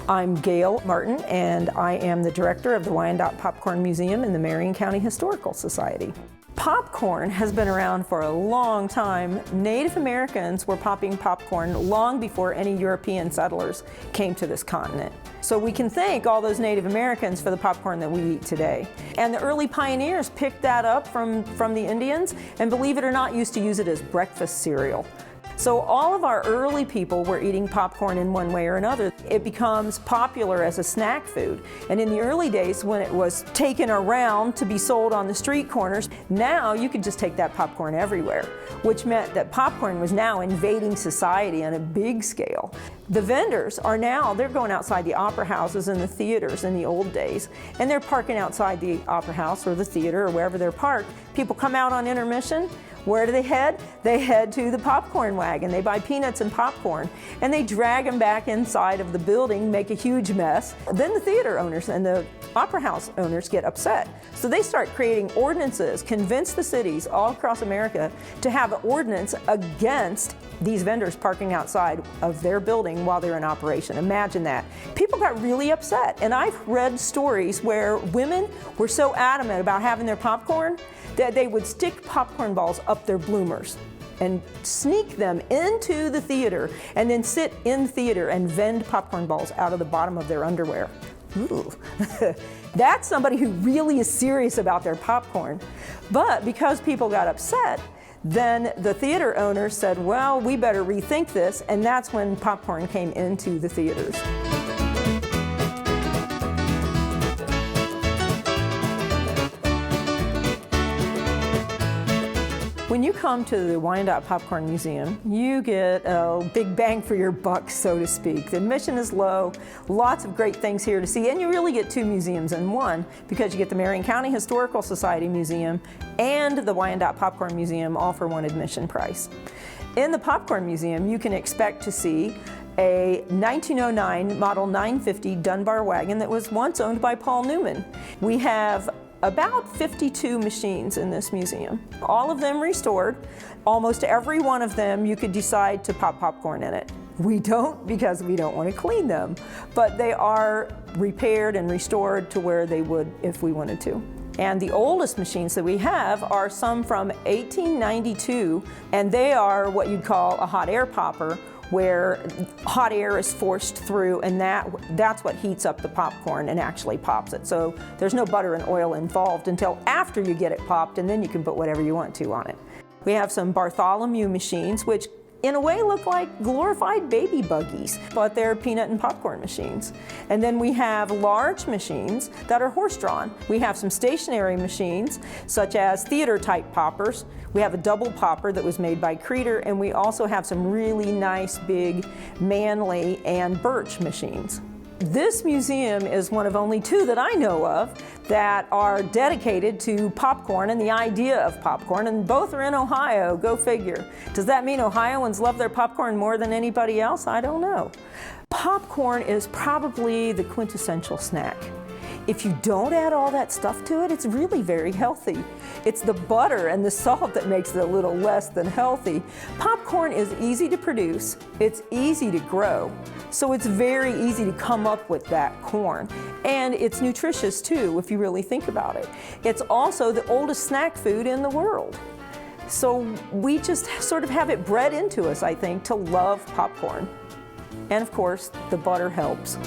I'm Gail Martin, and I am the director of the Wyandotte Popcorn Museum in the Marion County Historical Society. Popcorn has been around for a long time. Native Americans were popping popcorn long before any European settlers came to this continent. So we can thank all those Native Americans for the popcorn that we eat today. And the early pioneers picked that up from the Indians, and believe it or not, used to use it as breakfast cereal. So all of our early people were eating popcorn in one way or another. It becomes popular as a snack food. And in the early days, when it was taken around to be sold on the street corners, now you could just take that popcorn everywhere, which meant that popcorn was now invading society on a big scale. The vendors are now, they're going outside the opera houses and the theaters in the old days, and they're parking outside the opera house or the theater or wherever they're parked. People come out on intermission. Where do they head? They head to the popcorn wagon. They buy peanuts and popcorn, and they drag them back inside of the building, make a huge mess. Then the theater owners and the opera house owners get upset. So they start creating ordinances, convince the cities all across America to have an ordinance against these vendors parking outside of their building while they're in operation. Imagine that. People got really upset, and I've read stories where women were so adamant about having their popcorn that they would stick popcorn balls up their bloomers and sneak them into the theater and then sit in theater and vend popcorn balls out of the bottom of their underwear. Ooh. That's somebody who really is serious about their popcorn. But because people got upset, then the theater owners said, well, we better rethink this, and that's when popcorn came into the theaters. When you come to the Wyandotte Popcorn Museum, you get a big bang for your buck, so to speak. The admission is low, lots of great things here to see, and you really get two museums in one because you get the Marion County Historical Society Museum and the Wyandotte Popcorn Museum all for one admission price. In the Popcorn Museum, you can expect to see a 1909 Model 950 Dunbar wagon that was once owned by Paul Newman. We have about 52 machines in this museum, all of them restored. Almost every one of them you could decide to pop popcorn in it. We don't, because we don't want to clean them, but they are repaired and restored to where they would if we wanted to. And the oldest machines that we have are some from 1892, and they are what you'd call a hot air popper, where hot air is forced through, and that's what heats up the popcorn and actually pops it. So there's no butter and oil involved until after you get it popped, and then you can put whatever you want to on it. We have some Bartholomew machines, which in a way look like glorified baby buggies, but they're peanut and popcorn machines. And then we have large machines that are horse-drawn. We have some stationary machines, such as theater-type poppers. We have a double popper that was made by Creeder, and we also have some really nice, big Manley and Birch machines. This museum is one of only two that I know of that are dedicated to popcorn and the idea of popcorn, and both are in Ohio, go figure. Does that mean Ohioans love their popcorn more than anybody else? I don't know. Popcorn is probably the quintessential snack. If you don't add all that stuff to it, it's really very healthy. It's the butter and the salt that makes it a little less than healthy. Popcorn is easy to produce, it's easy to grow, so it's very easy to come up with that corn. And it's nutritious too, if you really think about it. It's also the oldest snack food in the world. So we just sort of have it bred into us, I think, to love popcorn. And of course, the butter helps.